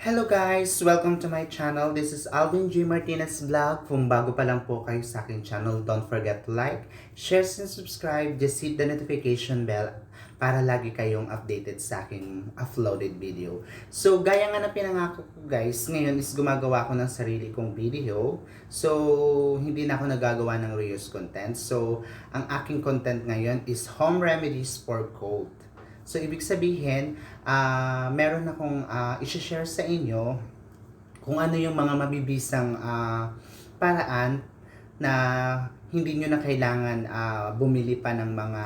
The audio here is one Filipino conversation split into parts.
Hello guys! Welcome to my channel. This is Alvin G. Martinez Vlog. Kung bago pa lang po kayo sa aking channel, don't forget to like, share, and subscribe. Just hit the notification bell para lagi kayong updated sa aking uploaded video. So, gaya nga na pinangako ko guys, ngayon is gumagawa ko ng sarili kong video. So, hindi na ako nagagawa ng reuse content. So, ang aking content ngayon is home remedies for cold. So, ibig sabihin, meron akong i-share sa inyo kung ano yung mga mabibisang paraan na hindi nyo na kailangan bumili pa ng mga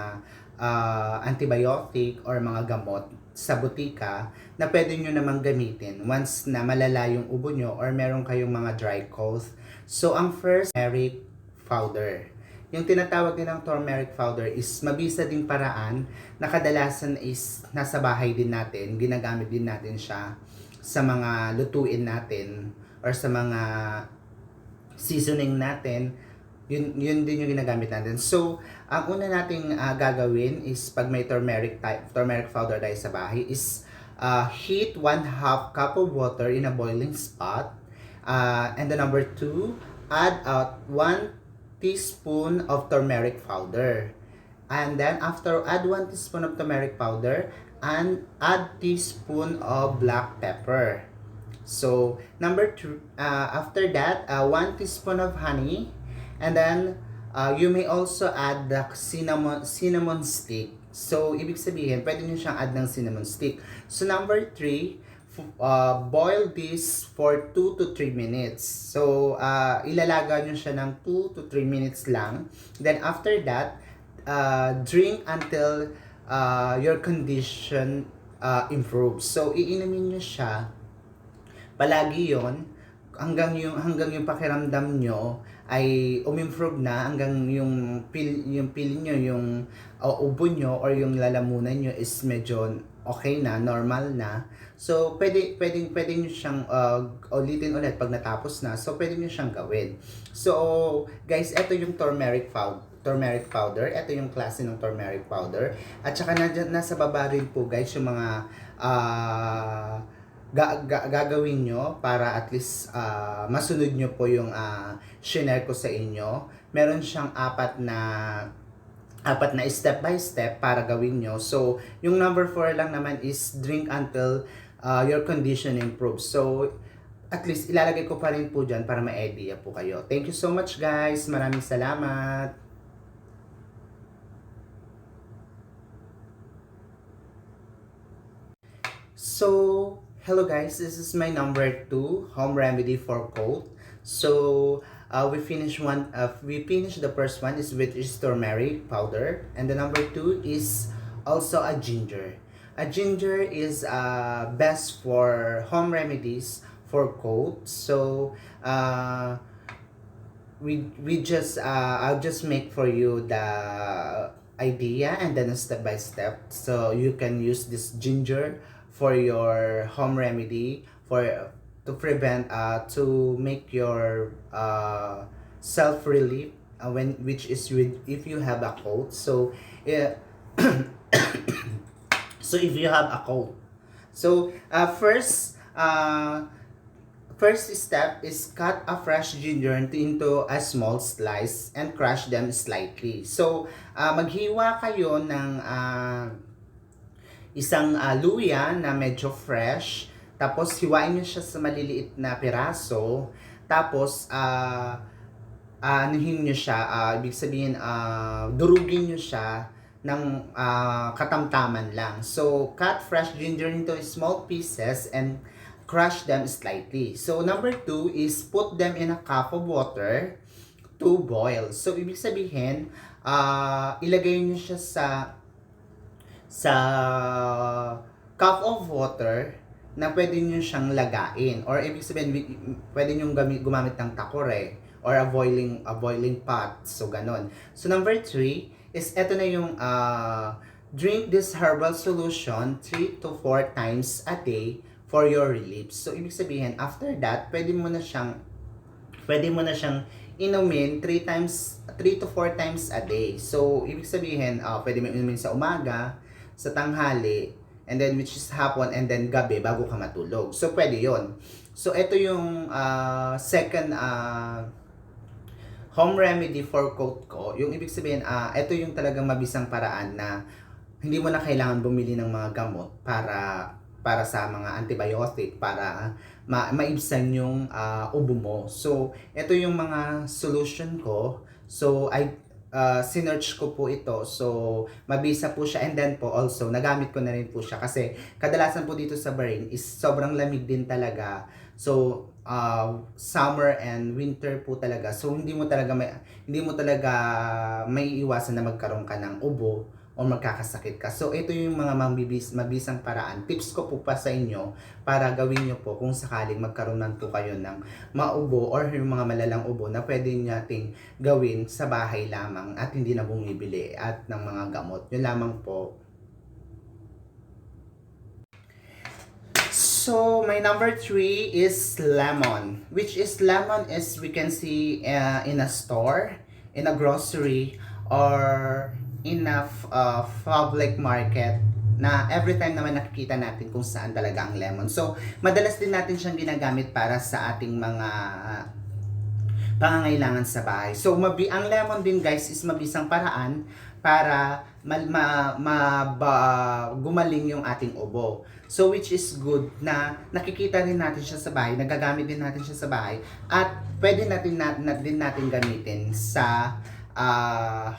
antibiotic or mga gamot sa butika na pwede nyo namang gamitin once na malala yung ubo nyo or meron kayong mga dry cough. So, ang first, turmeric powder. Yung tinatawag nilang turmeric powder is mabisa ding paraan na kadalasan is nasa bahay din natin, ginagamit din natin siya sa mga lutuin natin or sa mga seasoning natin. Yun din yung ginagamit natin. So, ang una nating gagawin is pag may turmeric powder tayo sa bahay is heat 1/2 cup of water in a boiling spot. And the number 2, add 1 teaspoon of turmeric powder. And then after add 1 teaspoon of turmeric powder and add teaspoon of black pepper. So number 2, after that 1 teaspoon of honey, and then you may also add the cinnamon stick. So ibig sabihin pwede niyo siyang add ng cinnamon stick. So number 3, boil this for 2 to 3 minutes. So, ilalaga nyo siya ng 2 to 3 minutes lang. Then, after that, drink until your condition improves. So, iinumin nyo siya palagi yon hanggang yung pakiramdam nyo ay umimprove na, hanggang yung pili nyo, yung ubo nyo or yung lalamunan nyo is medyo okay na, normal na. So, pwede nyo siyang ulitin ulit pag natapos na. So, pwede nyo siyang gawin. So, guys, ito yung turmeric powder. Ito yung klase ng turmeric powder. At saka nasa baba rin po, guys, yung mga gagawin nyo para at least masunod nyo po yung shinare ko sa inyo. Meron siyang apat na step by step para gawin nyo. So, yung number 4 lang naman is drink until your condition improves. So, at least ilalagay ko pa rin po dyan para may idea po kayo. Thank you so much guys. Maraming salamat. So, hello guys. This is my number 2 home remedy for cold. So, we finished the first one which is turmeric powder, and the number 2 is also a ginger. A ginger is best for home remedies for cold. So I'll just make for you the idea and then step by step, so you can use this ginger for your home remedy to prevent to make your self relief if you have a cold. So so if you have a cold, so first step is cut a fresh ginger into a small slice and crush them slightly. So maghiwa kayo ng isang luya na medyo fresh. Tapos, hiwain nyo siya sa maliliit na piraso. Tapos, anuhin nyo siya, ibig sabihin, durugin nyo siya ng katamtaman lang. So, cut fresh ginger into small pieces and crush them slightly. So, number 2 is put them in a cup of water to boil. So, ibig sabihin, ilagay nyo siya sa cup of water na pwede nyo siyang lagain, or ibig sabihin pwede nyo gumamit ng takore or a boiling pot, so ganon. So number 3 is eto na yung drink this herbal solution 3 to 4 times a day for your relief. So ibig sabihin after that pwede mo na siyang inumin 3 to 4 times a day. So ibig sabihin pwede mo inumin sa umaga, sa tanghali, and then which is hapon, and then gabi bago ka matulog. So pwede 'yon. So ito yung second home remedy for cold ko. Yung ibig sabihin, ito yung talagang mabisang paraan na hindi mo na kailangan bumili ng mga gamot para sa mga antibiotic para maibsan yung ubo mo. So, ito yung mga solution ko. So, sinearch ko po ito. So, mabisa po siya, and then po also nagamit ko na rin po siya kasi kadalasan po dito sa Bahrain is sobrang lamig din talaga. So, summer and winter po talaga. So, hindi mo talaga may iwasan na magkaroon ka ng ubo o magkakasakit ka. So, ito yung mga mabisang paraan. Tips ko po pa sa inyo para gawin nyo po kung sakaling magkaroon man po kayo ng maubo or yung mga malalang ubo na pwede nating gawin sa bahay lamang at hindi na bumibili at ng mga gamot. Yun lamang po. So, my number 3 is lemon. Which is lemon is we can see in a store, in a grocery, or in a public market na every time naman nakikita natin kung saan talaga ang lemon. So, madalas din natin siyang ginagamit para sa ating mga pangangailangan sa bahay. So, ang lemon din guys is mabisang paraan para gumaling yung ating ubo. So, which is good na nakikita rin natin siya sa bahay, nagagamit din natin siya sa bahay, at pwede din natin gamitin sa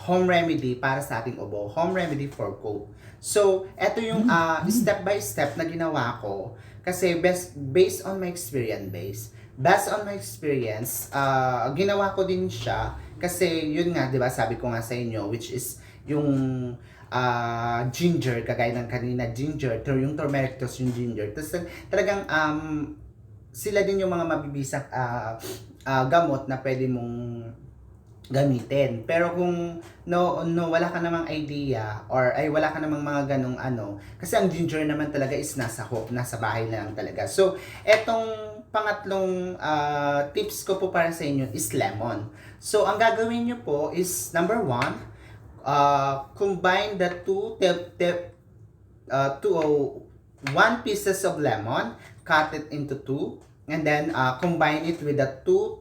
home remedy para sa ating ubo, home remedy for cold. So, eto yung step by step na ginawa ko kasi based on my experience, ginawa ko din siya kasi yun nga, 'di ba, sabi ko nga sa inyo, which is yung ginger, kagaya ng kanina, ginger, yung turmeric, tapos yung ginger. Tapos talagang sila din yung mga mabibisang gamot na pwede mong gamitin. Pero kung wala ka namang idea or wala ka namang mga ganong kasi ang ginger naman talaga is nasa bahay na lang talaga. So, etong pangatlong tips ko po para sa inyo is lemon. So, ang gagawin nyo po is number 1, combine the 1 pieces of lemon, cut it into 2, and then combine it with the 2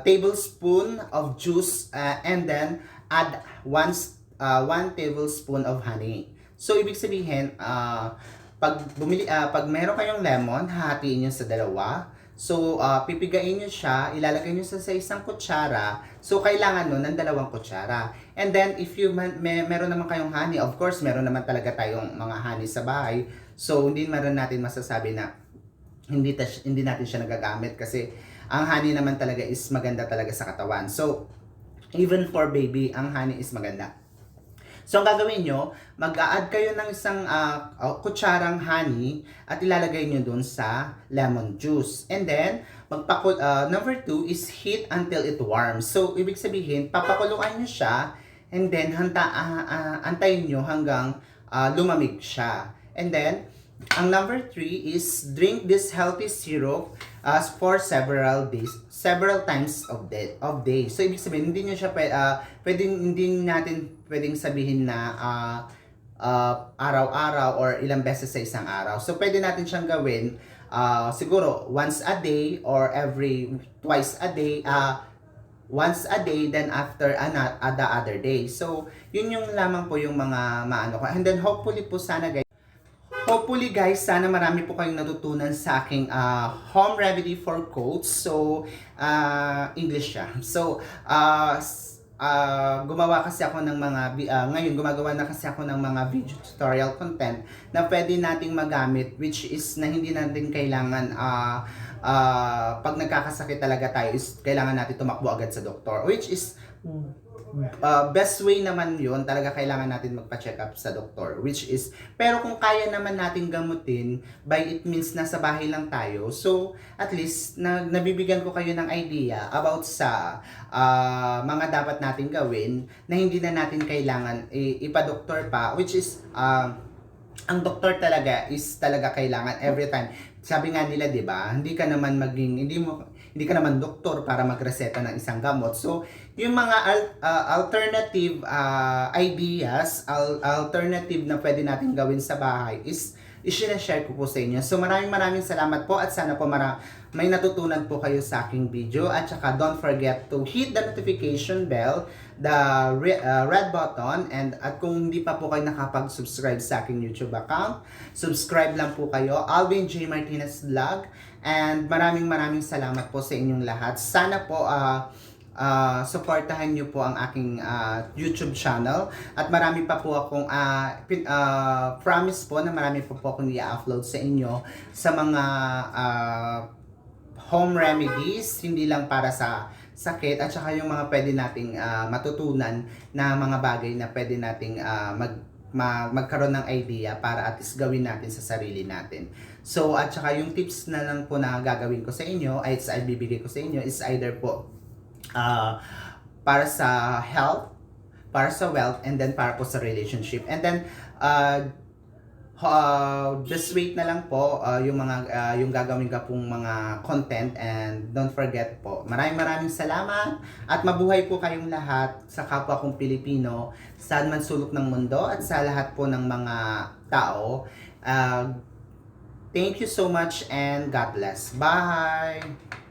tablespoon of juice, and then add 1 tablespoon of honey. So, ibig sabihin, pag meron kayong lemon, hahatiin nyo sa dalawa. So, pipigain nyo siya, ilalagay nyo sa isang kutsara. So, kailangan nun ng 2 kutsara. And then, if meron naman kayong honey, of course, meron naman talaga tayong mga honey sa bahay. So, hindi naman natin masasabi na hindi natin siya nagagamit kasi ang honey naman talaga is maganda talaga sa katawan. So, even for baby, ang honey is maganda. So, ang gagawin nyo, mag-a-add kayo ng isang kutsarang honey at ilalagay nyo dun sa lemon juice. And then, number 2 is heat until it warms. So, ibig sabihin, papakuluan nyo siya and then antayin nyo hanggang lumamig siya. And then, ang number 3 is drink this healthy syrup for several times of day. So, ibig sabihin, hindi natin pwedeng sabihin na araw-araw or ilang beses sa isang araw. So, pwede natin siyang gawin siguro once a day or twice a day, once a day, then after the other day. So, yun yung lamang po yung mga maano ko. And then, hopefully guys, sana marami po kayong natutunan sa aking home remedy for colds. So, English siya. So, gumagawa na kasi ako ng mga video tutorial content na pwede nating magamit, which is na hindi natin kailangan pag nagkakasakit talaga tayo is kailangan natin tumakbo agad sa doktor, which is best way naman yun, talaga kailangan natin magpa-check up sa doktor, which is, pero kung kaya naman natin gamutin, by it means nasa bahay lang tayo, so at least nabibigyan ko kayo ng idea about sa mga dapat natin gawin na hindi na natin kailangan ipa-doktor pa, which is ang doktor talaga is talaga kailangan every time. Sabi nga nila, 'di ba? Hindi hindi ka naman doktor para magreseta ng isang gamot. So, yung mga alternative ideas, alternative na pwede natin gawin sa bahay is i-share ko po sa inyo. So maraming salamat po at sana po may natutunan po kayo sa aking video. At saka don't forget to hit the notification bell, the red button, and at kung hindi pa po kayo nakapag-subscribe sa aking YouTube account, subscribe lang po kayo, Alvin J. Martinez Vlog. And maraming salamat po sa inyong lahat. Sana po supportahan nyo po ang aking YouTube channel at marami pa po akong promise po na marami po akong i-upload sa inyo sa mga home remedies, hindi lang para sa sakit, at saka yung mga pwede nating matutunan na mga bagay na pwede nating magkaroon ng idea para at least gawin natin sa sarili natin. So at saka yung tips na lang po na gagawin ko sa inyo ay ibibigay ko sa inyo is either po para sa health, para sa wealth, and then para po sa relationship. And then just wait na lang po yung gagawin ka pong mga content, and don't forget po, maraming salamat at mabuhay po kayong lahat sa kapwa kong Pilipino saan man sulok ng mundo at sa lahat po ng mga tao. Thank you so much and God bless. Bye!